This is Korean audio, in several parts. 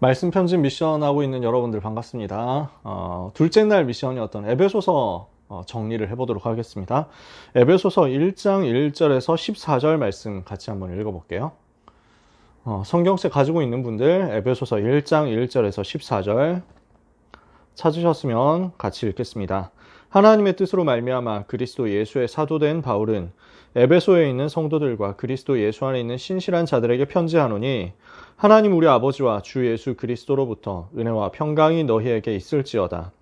말씀 편집 미션 하고 있는 여러분들 반갑습니다. 둘째 날 미션이었던 에베소서 정리를 해보도록 하겠습니다. 에베소서 1장 1절에서 14절 말씀 같이 한번 읽어볼게요. 성경책 가지고 있는 분들 에베소서 1장 1절에서 14절 찾으셨으면 같이 읽겠습니다. 하나님의 뜻으로 말미암아 그리스도 예수의 사도된 바울은 에베소에 있는 성도들과 그리스도 예수 안에 있는 신실한 자들에게 편지하노니 하나님 우리 아버지와 주 예수 그리스도로부터 은혜와 평강이 너희에게 있을지어다.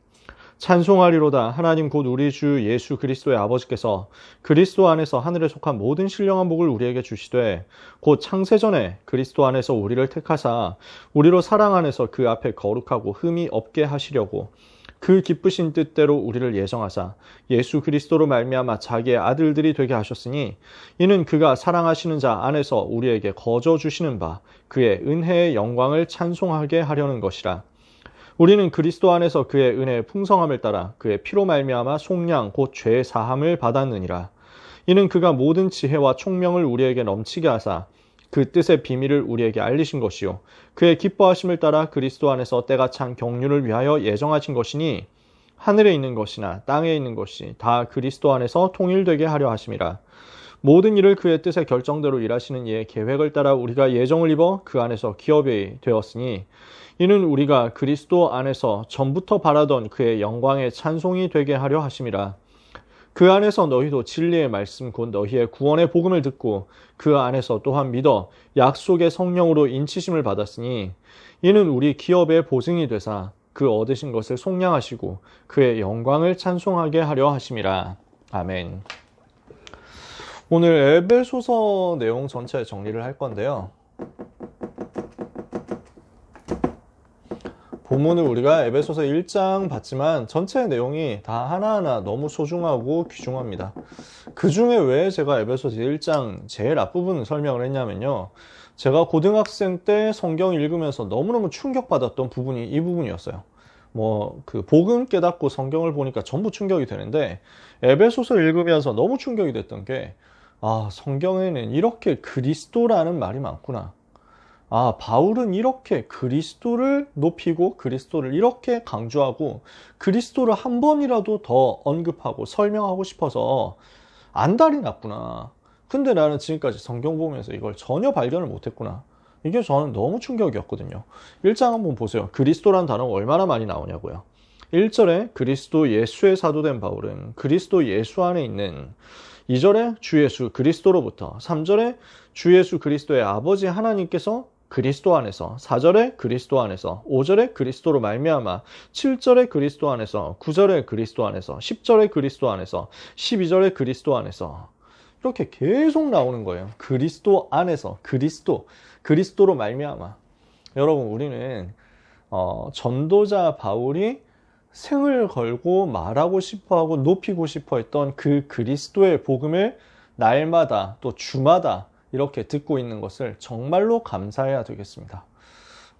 찬송하리로다. 하나님 곧 우리 주 예수 그리스도의 아버지께서 그리스도 안에서 하늘에 속한 모든 신령한 복을 우리에게 주시되 곧 창세전에 그리스도 안에서 우리를 택하사 우리로 사랑 안에서 그 앞에 거룩하고 흠이 없게 하시려고 그 기쁘신 뜻대로 우리를 예정하사 예수 그리스도로 말미암아 자기의 아들들이 되게 하셨으니 이는 그가 사랑하시는 자 안에서 우리에게 거저 주시는 바 그의 은혜의 영광을 찬송하게 하려는 것이라. 우리는 그리스도 안에서 그의 은혜의 풍성함을 따라 그의 피로 말미암아 속량 곧 죄 사함을 받았느니라. 이는 그가 모든 지혜와 총명을 우리에게 넘치게 하사 그 뜻의 비밀을 우리에게 알리신 것이요 그의 기뻐하심을 따라 그리스도 안에서 때가 찬 경륜을 위하여 예정하신 것이니 하늘에 있는 것이나 땅에 있는 것이 다 그리스도 안에서 통일되게 하려 하심이라. 모든 일을 그의 뜻의 결정대로 일하시는 이의 계획을 따라 우리가 예정을 입어 그 안에서 기업이 되었으니 이는 우리가 그리스도 안에서 전부터 바라던 그의 영광의 찬송이 되게 하려 하심이라. 그 안에서 너희도 진리의 말씀 곧 너희의 구원의 복음을 듣고 그 안에서 또한 믿어 약속의 성령으로 인치심을 받았으니 이는 우리 기업의 보증이 되사 그 얻으신 것을 속량하시고 그의 영광을 찬송하게 하려 하심이라. 아멘. 오늘 에베소서 내용 전체 정리를 할 건데요. 본문을 우리가 에베소서 1장 봤지만 전체 내용이 다 하나하나 너무 소중하고 귀중합니다. 그 중에 왜 제가 에베소서 1장 제일 앞부분 설명을 했냐면요. 제가 고등학생 때 성경 읽으면서 너무너무 충격받았던 부분이 이 부분이었어요. 그 복음 깨닫고 성경을 보니까 전부 충격이 되는데 에베소서 읽으면서 너무 충격이 됐던 게 성경에는 이렇게 그리스도라는 말이 많구나. 바울은 이렇게 그리스도를 높이고 그리스도를 이렇게 강조하고 그리스도를 한 번이라도 더 언급하고 설명하고 싶어서 안달이 났구나. 근데 나는 지금까지 성경 보면서 이걸 전혀 발견을 못했구나. 이게 저는 너무 충격이었거든요. 1장 한번 보세요. 그리스도란 단어가 얼마나 많이 나오냐고요. 1절에 그리스도 예수의 사도된 바울은 그리스도 예수 안에 있는 2절에 주 예수 그리스도로부터 3절에 주 예수 그리스도의 아버지 하나님께서 그리스도 안에서 4절에 그리스도 안에서 5절에 그리스도로 말미암아 7절에 그리스도 안에서 9절에 그리스도 안에서 10절에 그리스도 안에서 12절에 그리스도 안에서 이렇게 계속 나오는 거예요. 그리스도 안에서 그리스도로 말미암아. 여러분 우리는 전도자 바울이 생을 걸고 말하고 싶어하고 높이고 싶어했던 그 그리스도의 복음을 날마다 또 주마다 이렇게 듣고 있는 것을 정말로 감사해야 되겠습니다.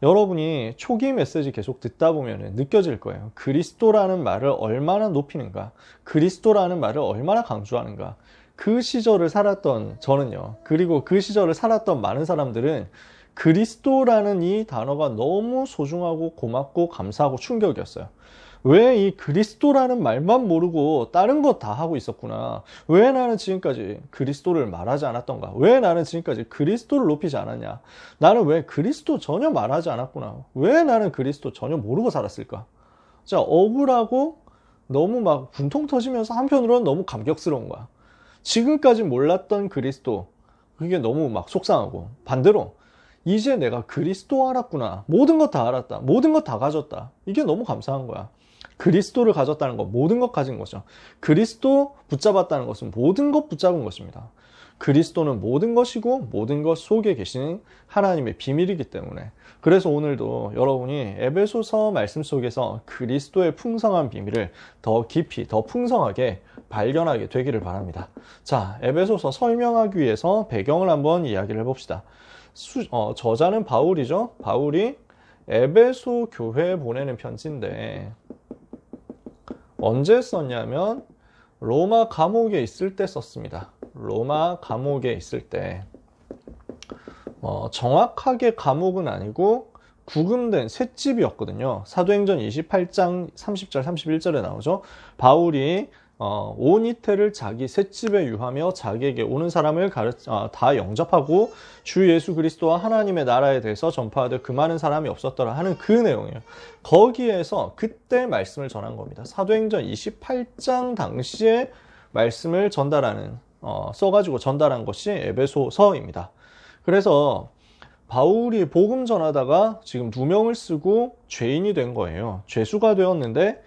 여러분이 초기 메시지 계속 듣다 보면 느껴질 거예요. 그리스도라는 말을 얼마나 높이는가, 그리스도라는 말을 얼마나 강조하는가. 그 시절을 살았던 저는요, 그리고 그 시절을 살았던 많은 사람들은 그리스도라는 이 단어가 너무 소중하고 고맙고 감사하고 충격이었어요. 왜 이 그리스도라는 말만 모르고 다른 거 다 하고 있었구나. 왜 나는 지금까지 그리스도를 말하지 않았던가. 왜 나는 지금까지 그리스도를 높이지 않았냐. 나는 왜 그리스도 전혀 말하지 않았구나. 왜 나는 그리스도 전혀 모르고 살았을까. 자, 억울하고 너무 막 분통 터지면서 한편으로는 너무 감격스러운 거야. 지금까지 몰랐던 그리스도, 그게 너무 막 속상하고, 반대로 이제 내가 그리스도 알았구나. 모든 것 다 알았다. 모든 것 다 가졌다. 이게 너무 감사한 거야. 그리스도를 가졌다는 것, 모든 것 가진 거죠. 그리스도 붙잡았다는 것은 모든 것 붙잡은 것입니다. 그리스도는 모든 것이고 모든 것 속에 계시는 하나님의 비밀이기 때문에. 그래서 오늘도 여러분이 에베소서 말씀 속에서 그리스도의 풍성한 비밀을 더 깊이, 더 풍성하게 발견하게 되기를 바랍니다. 자, 에베소서 설명하기 위해서 배경을 한번 이야기를 해봅시다. 저자는 바울이죠. 바울이 에베소 교회에 보내는 편지인데 언제 썼냐면 로마 감옥에 있을 때 썼습니다. 로마 감옥에 있을 때 정확하게 감옥은 아니고 구금된 셋집이었거든요. 사도행전 28장 30절 31절에 나오죠. 바울이 온 이태를 자기 셋집에 유하며 자기에게 오는 사람을 다 영접하고 주 예수 그리스도와 하나님의 나라에 대해서 전파하되 그 많은 사람이 없었더라 하는 그 내용이에요. 거기에서 그때 말씀을 전한 겁니다. 사도행전 28장 당시에 말씀을 전달하는 써가지고 전달한 것이 에베소서입니다. 그래서 바울이 복음 전하다가 지금 2명을 쓰고 죄인이 된 거예요. 죄수가 되었는데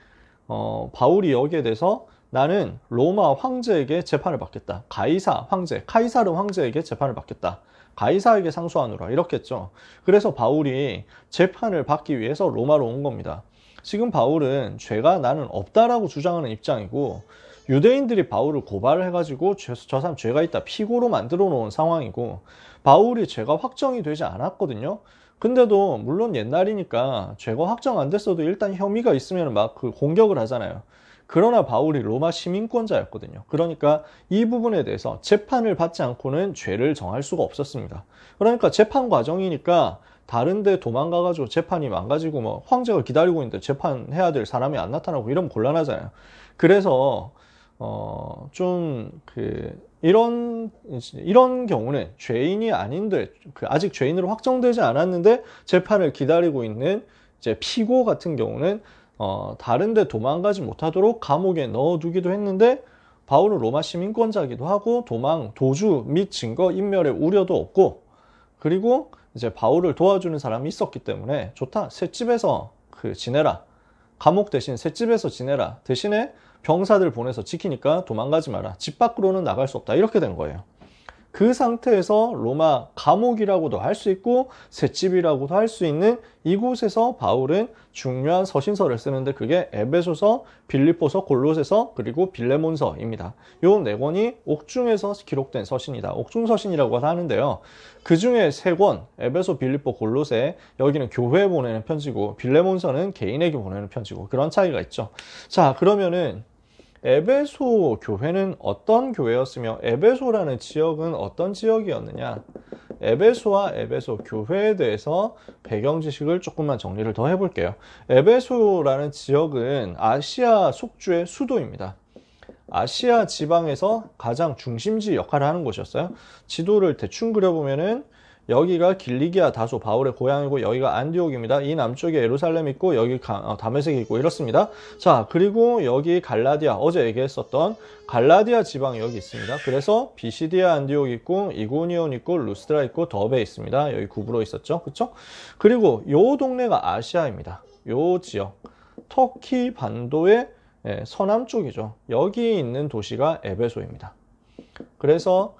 바울이 여기에 대해서 나는 로마 황제에게 재판을 받겠다. 카이사르 황제에게 재판을 받겠다. 가이사에게 상소하노라 이렇게 했죠. 그래서 바울이 재판을 받기 위해서 로마로 온 겁니다. 지금 바울은 죄가 나는 없다라고 주장하는 입장이고 유대인들이 바울을 고발을 해가지고 저 사람 죄가 있다 피고로 만들어 놓은 상황이고 바울이 죄가 확정이 되지 않았거든요. 근데도 물론 옛날이니까 죄가 확정 안 됐어도 일단 혐의가 있으면 막 그 공격을 하잖아요. 그러나 바울이 로마 시민권자였거든요. 그러니까 이 부분에 대해서 재판을 받지 않고는 죄를 정할 수가 없었습니다. 그러니까 재판 과정이니까 다른 데 도망가가지고 재판이 망가지고 뭐 황제가 기다리고 있는데 재판해야 될 사람이 안 나타나고 이러면 곤란하잖아요. 그래서 이런 경우는 죄인이 아닌데 아직 죄인으로 확정되지 않았는데 재판을 기다리고 있는 이제 피고 같은 경우는 다른 데 도망가지 못하도록 감옥에 넣어두기도 했는데 바울은 로마 시민권자이기도 하고 도주 및 증거 인멸의 우려도 없고 그리고 이제 바울을 도와주는 사람이 있었기 때문에 좋다. 셋집에서 지내라. 감옥 대신 셋집에서 지내라. 대신에 병사들 보내서 지키니까 도망가지 마라. 집 밖으로는 나갈 수 없다. 이렇게 된 거예요. 그 상태에서 로마 감옥이라고도 할 수 있고 셋집이라고도 할 수 있는 이곳에서 바울은 중요한 서신서를 쓰는데 그게 에베소서, 빌립보서, 골로새서 그리고 빌레몬서입니다. 요 네 권이 옥중에서 기록된 서신이다. 옥중서신이라고 하는데요. 그 중에 세 권, 에베소, 빌립보, 골로새 여기는 교회에 보내는 편지고 빌레몬서는 개인에게 보내는 편지고 그런 차이가 있죠. 자, 그러면은 에베소 교회는 어떤 교회였으며 에베소라는 지역은 어떤 지역이었느냐? 에베소와 에베소 교회에 대해서 배경 지식을 조금만 정리를 더 해볼게요. 에베소라는 지역은 아시아 속주의 수도입니다. 아시아 지방에서 가장 중심지 역할을 하는 곳이었어요. 지도를 대충 그려보면은 여기가 길리기아 다소 바울의 고향이고 여기가 안디옥입니다. 이 남쪽에 예루살렘 있고 여기 다메섹이 있고 이렇습니다. 자, 그리고 여기 갈라디아, 어제 얘기했었던 갈라디아 지방이 여기 있습니다. 그래서 비시디아 안디옥 있고 이고니온 있고 루스드라 있고 더베 있습니다. 여기 구부로 있었죠. 그쵸? 그리고 요 동네가 아시아입니다. 요 지역 터키 반도의 서남쪽이죠. 여기 있는 도시가 에베소입니다. 그래서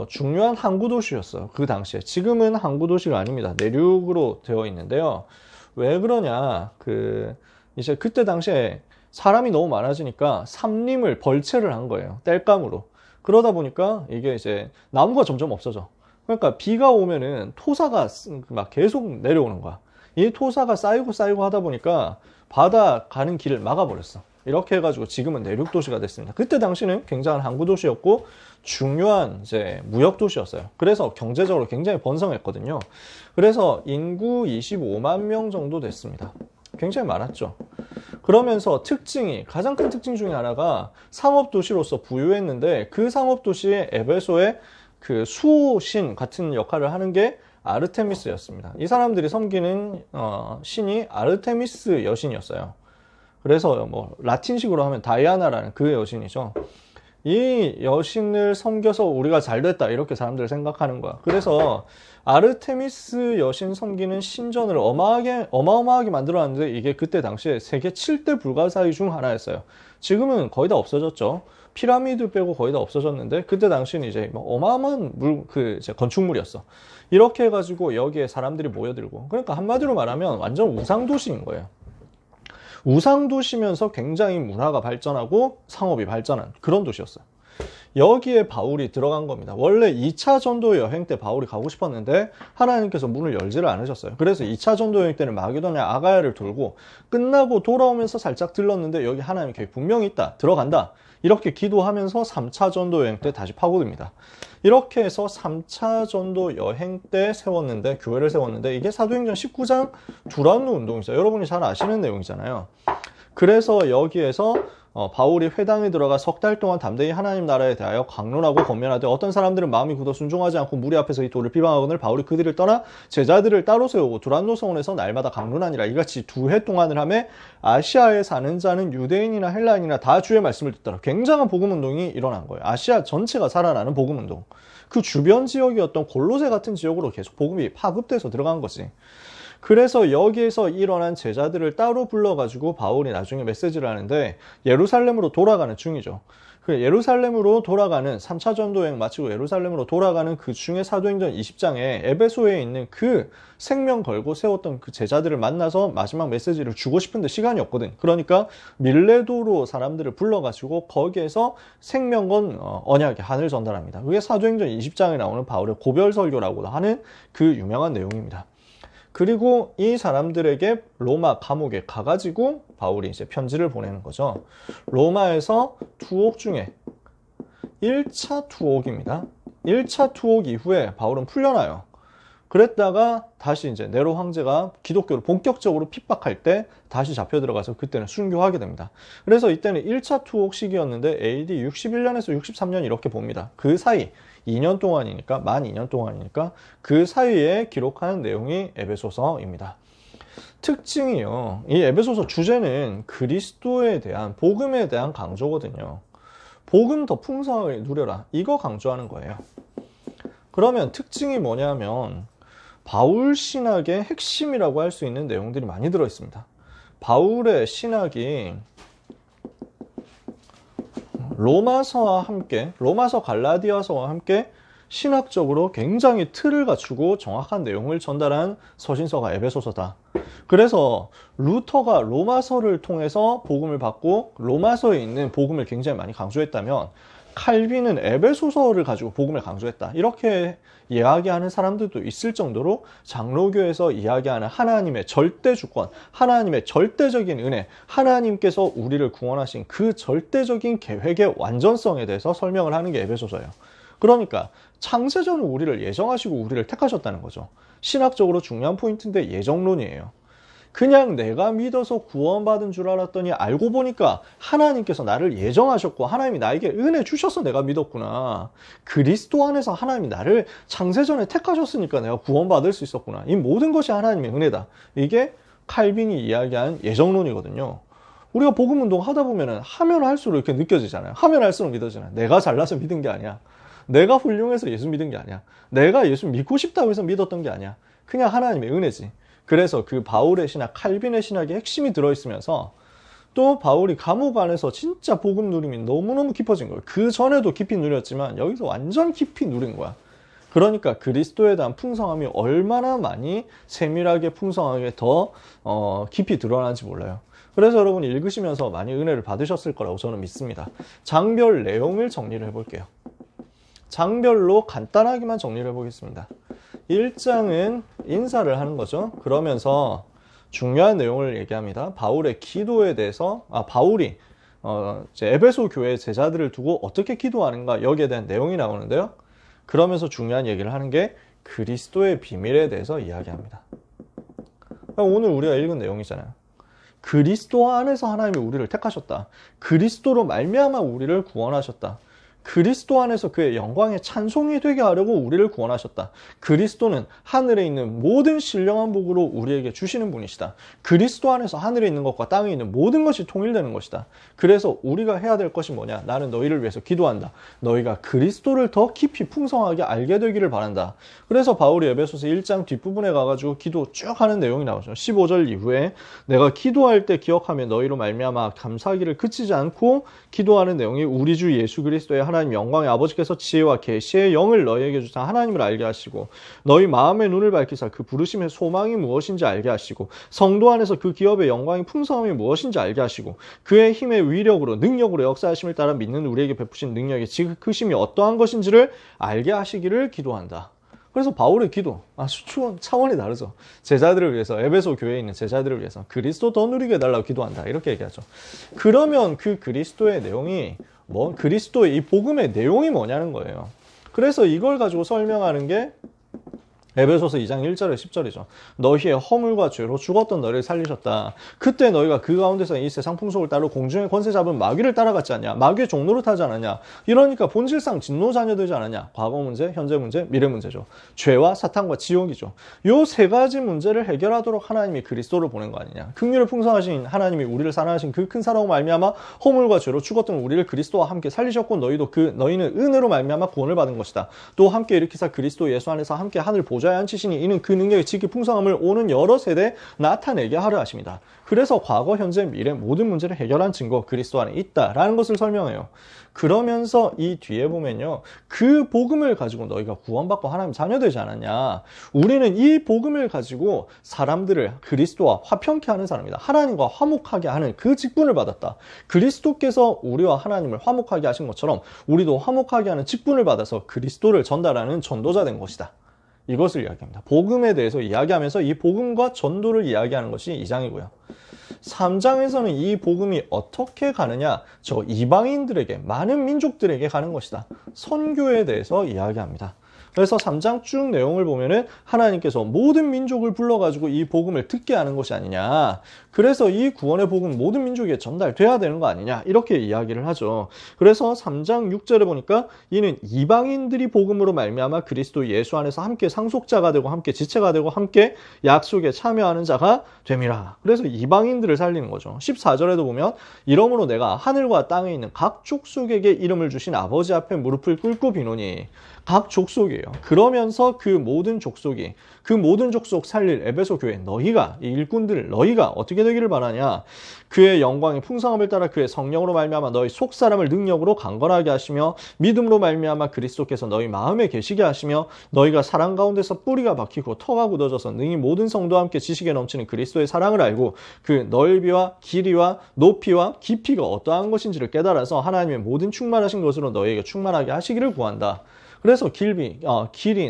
중요한 항구 도시였어요. 그 당시에. 지금은 항구 도시가 아닙니다. 내륙으로 되어 있는데요. 왜 그러냐? 이제 그때 당시에 사람이 너무 많아지니까 삼림을 벌채를 한 거예요. 땔감으로. 그러다 보니까 이게 이제 나무가 점점 없어져. 그러니까 비가 오면은 토사가 막 계속 내려오는 거야. 이 토사가 쌓이고 하다 보니까 바다 가는 길을 막아버렸어. 이렇게 해가지고 지금은 내륙 도시가 됐습니다. 그때 당시는 굉장한 항구 도시였고 중요한 이제 무역 도시였어요. 그래서 경제적으로 굉장히 번성했거든요. 그래서 인구 25만 명 정도 됐습니다. 굉장히 많았죠. 그러면서 가장 큰 특징 중에 하나가 상업 도시로서 부유했는데 그 상업 도시에 에베소의 그 수호신 같은 역할을 하는 게 아르테미스였습니다. 이 사람들이 섬기는 신이 아르테미스 여신이었어요. 그래서 뭐 라틴식으로 하면 다이아나라는 그 여신이죠. 이 여신을 섬겨서 우리가 잘 됐다 이렇게 사람들이 생각하는 거야. 그래서 아르테미스 여신 섬기는 신전을 어마어마하게 만들어놨는데 이게 그때 당시에 세계 7대 불가사의 중 하나였어요. 지금은 거의 다 없어졌죠. 피라미드 빼고 거의 다 없어졌는데 그때 당시는 이제 어마어마한 이제 건축물이었어. 이렇게 해가지고 여기에 사람들이 모여들고 그러니까 한마디로 말하면 완전 우상도시인 거예요. 우상도시면서 굉장히 문화가 발전하고 상업이 발전한 그런 도시였어요. 여기에 바울이 들어간 겁니다. 원래 2차 전도 여행 때 바울이 가고 싶었는데 하나님께서 문을 열지를 않으셨어요. 그래서 2차 전도 여행 때는 마게도냐 아가야를 돌고 끝나고 돌아오면서 살짝 들렀는데 여기 하나님 계획 분명히 있다. 들어간다. 이렇게 기도하면서 3차 전도 여행 때 다시 파고듭니다. 이렇게 해서 3차 전도 여행 때 세웠는데, 교회를 세웠는데, 이게 사도행전 19장 두란노 운동이죠. 여러분이 잘 아시는 내용이잖아요. 그래서 여기에서 바울이 회당에 들어가 석 달 동안 담대히 하나님 나라에 대하여 강론하고 권면하되 어떤 사람들은 마음이 굳어 순종하지 않고 무리 앞에서 이 돌을 비방하거늘 바울이 그들을 떠나 제자들을 따로 세우고 두란노 성원에서 날마다 강론하니라. 이같이 2해 동안을 하매 아시아에 사는 자는 유대인이나 헬라인이나 다 주의 말씀을 듣더라. 굉장한 복음 운동이 일어난 거예요. 아시아 전체가 살아나는 복음 운동. 그 주변 지역이었던 골로새 같은 지역으로 계속 복음이 파급돼서 들어간 거지. 그래서 여기에서 일어난 제자들을 따로 불러가지고 바울이 나중에 메시지를 하는데 예루살렘으로 돌아가는 중이죠. 그 예루살렘으로 돌아가는 3차 전도 여행 마치고 예루살렘으로 돌아가는 그 중에 사도행전 20장에 에베소에 있는 그 생명 걸고 세웠던 그 제자들을 만나서 마지막 메시지를 주고 싶은데 시간이 없거든. 그러니까 밀레도로 사람들을 불러가지고 거기에서 생명 건 언약의 한을 전달합니다. 그게 사도행전 20장에 나오는 바울의 고별설교라고 하는 그 유명한 내용입니다. 그리고 이 사람들에게 로마 감옥에 가가지고 바울이 이제 편지를 보내는 거죠. 로마에서 투옥 중에 1차 투옥입니다. 1차 투옥 이후에 바울은 풀려나요. 그랬다가 다시 이제 네로 황제가 기독교를 본격적으로 핍박할 때 다시 잡혀 들어가서 그때는 순교하게 됩니다. 그래서 이때는 1차 투옥 시기였는데 AD 61년에서 63년 이렇게 봅니다. 그 사이 2년 동안이니까, 만 2년 동안이니까 그 사이에 기록하는 내용이 에베소서입니다. 특징이요. 이 에베소서 주제는 그리스도에 대한, 복음에 대한 강조거든요. 복음 더 풍성하게 누려라. 이거 강조하는 거예요. 그러면 특징이 뭐냐면 바울 신학의 핵심이라고 할 수 있는 내용들이 많이 들어있습니다. 바울의 신학이 로마서와 함께, 로마서 갈라디아서와 함께 신학적으로 굉장히 틀을 갖추고 정확한 내용을 전달한 서신서가 에베소서다. 그래서 루터가 로마서를 통해서 복음을 받고 로마서에 있는 복음을 굉장히 많이 강조했다면 칼빈은 에베소서를 가지고 복음을 강조했다. 이렇게 이야기하는 사람들도 있을 정도로 장로교에서 이야기하는 하나님의 절대 주권, 하나님의 절대적인 은혜, 하나님께서 우리를 구원하신 그 절대적인 계획의 완전성에 대해서 설명을 하는 게 에베소서예요. 그러니까 창세전에 우리를 예정하시고 우리를 택하셨다는 거죠. 신학적으로 중요한 포인트인데 예정론이에요. 그냥 내가 믿어서 구원받은 줄 알았더니 알고 보니까 하나님께서 나를 예정하셨고 하나님이 나에게 은혜 주셔서 내가 믿었구나. 그리스도 안에서 하나님이 나를 창세전에 택하셨으니까 내가 구원받을 수 있었구나. 이 모든 것이 하나님의 은혜다. 이게 칼빈이 이야기한 예정론이거든요. 우리가 복음운동 하다 보면 하면 할수록 이렇게 느껴지잖아요. 하면 할수록 믿어지잖아요. 내가 잘나서 믿은 게 아니야. 내가 훌륭해서 예수 믿은 게 아니야. 내가 예수 믿고 싶다고 해서 믿었던 게 아니야. 그냥 하나님의 은혜지. 그래서 그 바울의 신학, 칼빈의 신학의 핵심이 들어있으면서 또 바울이 감옥 안에서 진짜 복음 누림이 너무너무 깊어진 거예요. 그 전에도 깊이 누렸지만 여기서 완전 깊이 누린 거야. 그러니까 그리스도에 대한 풍성함이 얼마나 많이 세밀하게 풍성하게 더 깊이 드러나는지 몰라요. 그래서 여러분 읽으시면서 많이 은혜를 받으셨을 거라고 저는 믿습니다. 장별 내용을 정리를 해볼게요. 장별로 간단하게만 정리를 해보겠습니다. 1장은 인사를 하는 거죠. 그러면서 중요한 내용을 얘기합니다. 바울의 기도에 대해서, 바울이 이제 에베소 교회 제자들을 두고 어떻게 기도하는가 여기에 대한 내용이 나오는데요. 그러면서 중요한 얘기를 하는 게 그리스도의 비밀에 대해서 이야기합니다. 오늘 우리가 읽은 내용이잖아요. 그리스도 안에서 하나님이 우리를 택하셨다. 그리스도로 말미암아 우리를 구원하셨다. 그리스도 안에서 그의 영광의 찬송이 되게 하려고 우리를 구원하셨다. 그리스도는 하늘에 있는 모든 신령한 복으로 우리에게 주시는 분이시다. 그리스도 안에서 하늘에 있는 것과 땅에 있는 모든 것이 통일되는 것이다. 그래서 우리가 해야 될 것이 뭐냐? 나는 너희를 위해서 기도한다. 너희가 그리스도를 더 깊이 풍성하게 알게 되기를 바란다. 그래서 바울이 에베소서 1장 뒷부분에 가가지고 기도 쭉 하는 내용이 나오죠. 15절 이후에 내가 기도할 때 기억하며 너희로 말미암아 감사하기를 그치지 않고 기도하는 내용이 우리 주 예수 그리스도의 하나님 하나님 영광의 아버지께서 지혜와 계시의 영을 너희에게 주사 하나님을 알게 하시고 너희 마음의 눈을 밝히사 그 부르심의 소망이 무엇인지 알게 하시고 성도 안에서 그 기업의 영광의 풍성함이 무엇인지 알게 하시고 그의 힘의 위력으로 능력으로 역사하심을 따라 믿는 우리에게 베푸신 능력의 지극히심이 어떠한 것인지를 알게 하시기를 기도한다. 그래서 바울의 기도 아주 차원이 다르죠. 제자들을 위해서, 에베소 교회에 있는 제자들을 위해서 그리스도 더 누리게 해달라고 기도한다 이렇게 얘기하죠. 그러면 그 그리스도의 내용이 그리스도의 이 복음의 내용이 뭐냐는 거예요. 그래서 이걸 가지고 설명하는 게 에베소서 2장 1절에 10절이죠. 너희의 허물과 죄로 죽었던 너희를 살리셨다. 그때 너희가 그 가운데서 이 세상 풍속을 따르고 공중의 권세 잡은 마귀를 따라갔지 않냐. 마귀의 종로를 타지 않았냐. 이러니까 본질상 진노 자녀 되지 않았냐. 과거 문제, 현재 문제, 미래 문제죠. 죄와 사탄과 지옥이죠. 요 세 가지 문제를 해결하도록 하나님이 그리스도를 보낸 거 아니냐. 긍휼을 풍성하신 하나님이 우리를 사랑하신 그 큰 사랑으로 말미암아 허물과 죄로 죽었던 우리를 그리스도와 함께 살리셨고 너희는 은혜로 말미암아 구원을 받은 것이다. 또 함께 일으키사 그리스도 예수 안에서 함께 하늘 보좌에 앉히시니 이는 그 능력의 지극히 풍성함을 오는 여러 세대에 나타내게 하려 하십니다. 그래서 과거, 현재, 미래 모든 문제를 해결한 증거 그리스도 안에 있다라는 것을 설명해요. 그러면서 이 뒤에 보면요. 그 복음을 가지고 너희가 구원받고 하나님 자녀 되지 않았냐. 우리는 이 복음을 가지고 사람들을 그리스도와 화평케 하는 사람이다. 하나님과 화목하게 하는 그 직분을 받았다. 그리스도께서 우리와 하나님을 화목하게 하신 것처럼 우리도 화목하게 하는 직분을 받아서 그리스도를 전달하는 전도자 된 것이다. 이것을 이야기합니다. 복음에 대해서 이야기하면서 이 복음과 전도를 이야기하는 것이 2장이고요. 3장에서는 이 복음이 어떻게 가느냐? 저 이방인들에게, 많은 민족들에게 가는 것이다. 선교에 대해서 이야기합니다. 그래서 3장 쭉 내용을 보면은 하나님께서 모든 민족을 불러가지고 이 복음을 듣게 하는 것이 아니냐. 그래서 이 구원의 복음 모든 민족에 전달돼야 되는 거 아니냐. 이렇게 이야기를 하죠. 그래서 3장 6절에 보니까 이는 이방인들이 복음으로 말미암아 그리스도 예수 안에서 함께 상속자가 되고 함께 지체가 되고 함께 약속에 참여하는 자가 됨이라. 그래서 이방인들을 살리는 거죠. 14절에도 보면 이러므로 내가 하늘과 땅에 있는 각 족속에게 이름을 주신 아버지 앞에 무릎을 꿇고 비노니. 각 족속이에요. 그러면서 그 모든 족속이, 그 모든 족속 살릴 에베소 교회 너희가, 이 일꾼들 너희가 어떻게 되기를 바라냐. 그의 영광의 풍성함을 따라 그의 성령으로 말미암아 너희 속사람을 능력으로 강건하게 하시며 믿음으로 말미암아 그리스도께서 너희 마음에 계시게 하시며 너희가 사랑 가운데서 뿌리가 박히고 터가 굳어져서 능히 모든 성도와 함께 지식에 넘치는 그리스도의 사랑을 알고 그 넓이와 길이와 높이와 깊이가 어떠한 것인지를 깨달아서 하나님의 모든 충만하신 것으로 너희에게 충만하게 하시기를 구한다. 그래서 길이,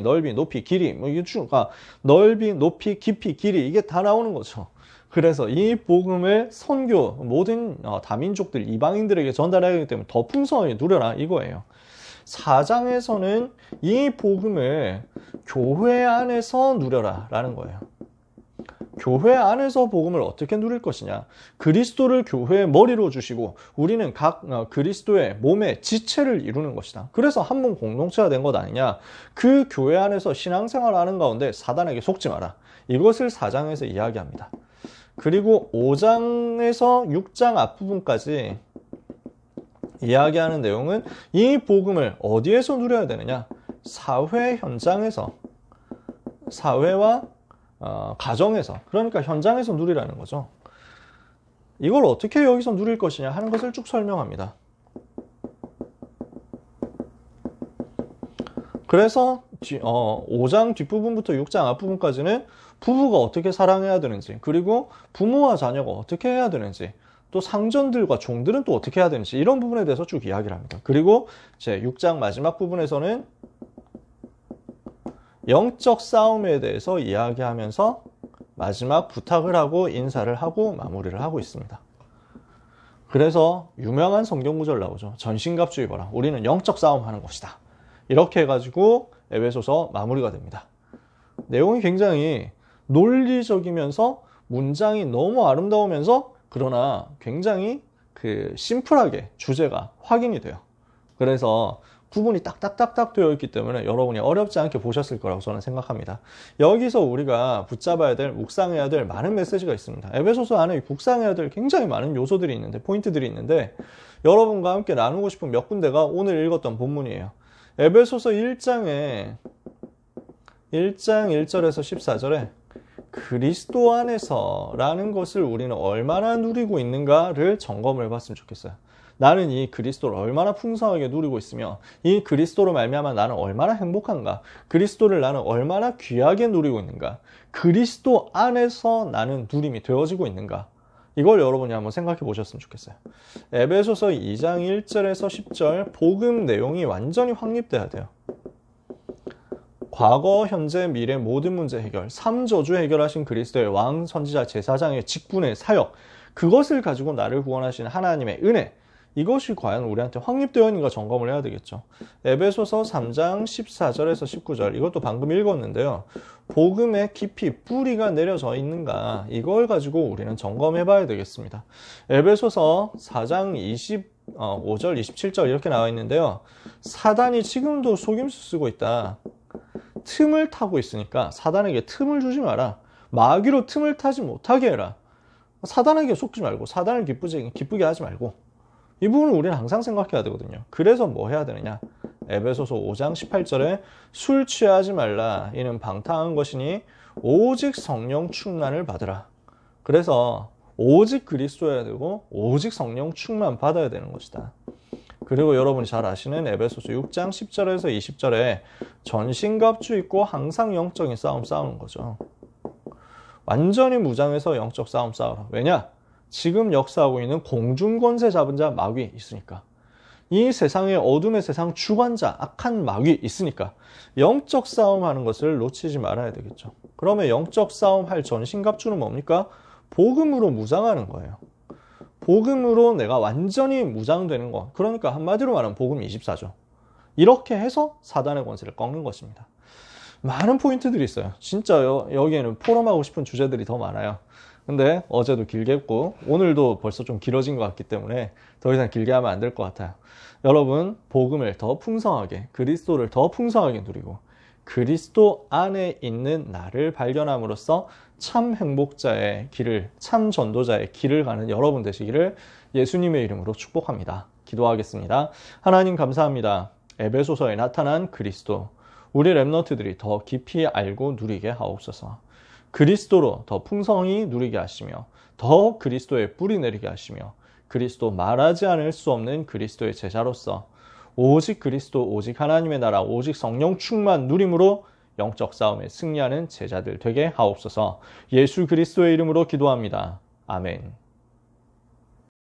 넓이, 높이, 길이, 넓이, 높이, 깊이, 길이 이게 다 나오는 거죠. 그래서 이 복음을 선교, 모든 다민족들, 이방인들에게 전달해야 하기 때문에 더 풍성하게 누려라 이거예요. 4장에서는 이 복음을 교회 안에서 누려라 라는 거예요. 교회 안에서 복음을 어떻게 누릴 것이냐. 그리스도를 교회의 머리로 주시고 우리는 각 그리스도의 몸의 지체를 이루는 것이다. 그래서 한 몸 공동체가 된 것 아니냐. 그 교회 안에서 신앙생활을 하는 가운데 사단에게 속지 마라. 이것을 4장에서 이야기합니다. 그리고 5장에서 6장 앞부분까지 이야기하는 내용은 이 복음을 어디에서 누려야 되느냐. 사회 현장에서, 사회와 가정에서, 그러니까 현장에서 누리라는 거죠. 이걸 어떻게 여기서 누릴 것이냐 하는 것을 쭉 설명합니다. 그래서 5장 뒷부분부터 6장 앞부분까지는 부부가 어떻게 사랑해야 되는지, 그리고 부모와 자녀가 어떻게 해야 되는지, 또 상전들과 종들은 또 어떻게 해야 되는지 이런 부분에 대해서 쭉 이야기를 합니다. 그리고 제 6장 마지막 부분에서는 영적 싸움에 대해서 이야기하면서 마지막 부탁을 하고 인사를 하고 마무리를 하고 있습니다. 그래서 유명한 성경 구절 나오죠. 전신갑주 입어라. 우리는 영적 싸움하는 것이다. 이렇게 해가지고 에베소서 마무리가 됩니다. 내용이 굉장히 논리적이면서 문장이 너무 아름다우면서 그러나 굉장히 심플하게 주제가 확인이 돼요. 그래서 구분이 딱딱딱딱 되어 있기 때문에 여러분이 어렵지 않게 보셨을 거라고 저는 생각합니다. 여기서 우리가 붙잡아야 될, 묵상해야 될 많은 메시지가 있습니다. 에베소서 안에 묵상해야 될 굉장히 많은 요소들이 있는데, 포인트들이 있는데 여러분과 함께 나누고 싶은 몇 군데가 오늘 읽었던 본문이에요. 에베소서 1장 1절에서 14절에 그리스도 안에서 라는 것을 우리는 얼마나 누리고 있는가를 점검을 해봤으면 좋겠어요. 나는 이 그리스도를 얼마나 풍성하게 누리고 있으며 이 그리스도로 말미암아 나는 얼마나 행복한가? 그리스도를 나는 얼마나 귀하게 누리고 있는가? 그리스도 안에서 나는 누림이 되어지고 있는가? 이걸 여러분이 한번 생각해 보셨으면 좋겠어요. 에베소서 2장 1절에서 10절 복음 내용이 완전히 확립돼야 돼요. 과거, 현재, 미래 모든 문제 해결, 3저주 해결하신 그리스도의 왕, 선지자, 제사장의 직분의 사역, 그것을 가지고 나를 구원하신 하나님의 은혜, 이것이 과연 우리한테 확립되어 있는가 점검을 해야 되겠죠. 에베소서 3장 14절에서 19절, 이것도 방금 읽었는데요. 복음의 깊이 뿌리가 내려져 있는가, 이걸 가지고 우리는 점검해 봐야 되겠습니다. 에베소서 4장 25절, 27절 이렇게 나와 있는데요. 사단이 지금도 속임수 쓰고 있다. 틈을 타고 있으니까 사단에게 틈을 주지 마라. 마귀로 틈을 타지 못하게 해라. 사단에게 속지 말고 사단을 기쁘게 하지 말고, 이 부분을 우리는 항상 생각해야 되거든요. 그래서 뭐 해야 되느냐? 에베소서 5장 18절에 술 취하지 말라. 이는 방탕한 것이니 오직 성령 충만을 받으라. 그래서 오직 그리스도여야 되고 오직 성령 충만 받아야 되는 것이다. 그리고 여러분이 잘 아시는 에베소서 6장 10절에서 20절에 전신갑주 입고 항상 영적인 싸움 싸우는 거죠. 완전히 무장해서 영적 싸움 싸우라. 왜냐? 지금 역사하고 있는 공중권세 잡은 자 마귀 있으니까. 이 세상의 어둠의 세상 주관자 악한 마귀 있으니까 영적 싸움하는 것을 놓치지 말아야 되겠죠. 그러면 영적 싸움할 전신갑주는 뭡니까? 복음으로 무장하는 거예요. 복음으로 내가 완전히 무장되는 것. 그러니까 한마디로 말하면 복음 24죠. 이렇게 해서 사단의 권세를 꺾는 것입니다. 많은 포인트들이 있어요. 진짜 여기에는 포럼하고 싶은 주제들이 더 많아요. 근데 어제도 길게 했고 오늘도 벌써 좀 길어진 것 같기 때문에 더 이상 길게 하면 안 될 것 같아요. 여러분, 복음을 더 풍성하게, 그리스도를 더 풍성하게 누리고 그리스도 안에 있는 나를 발견함으로써 참 행복자의 길을, 참 전도자의 길을 가는 여러분 되시기를 예수님의 이름으로 축복합니다. 기도하겠습니다. 하나님 감사합니다. 에베소서에 나타난 그리스도, 우리 렘넌트들이 더 깊이 알고 누리게 하옵소서. 그리스도로 더 풍성히 누리게 하시며 더 그리스도의 뿌리 내리게 하시며 그리스도 말하지 않을 수 없는 그리스도의 제자로서 오직 그리스도, 오직 하나님의 나라, 오직 성령 충만 누림으로 영적 싸움에 승리하는 제자들 되게 하옵소서. 예수 그리스도의 이름으로 기도합니다. 아멘.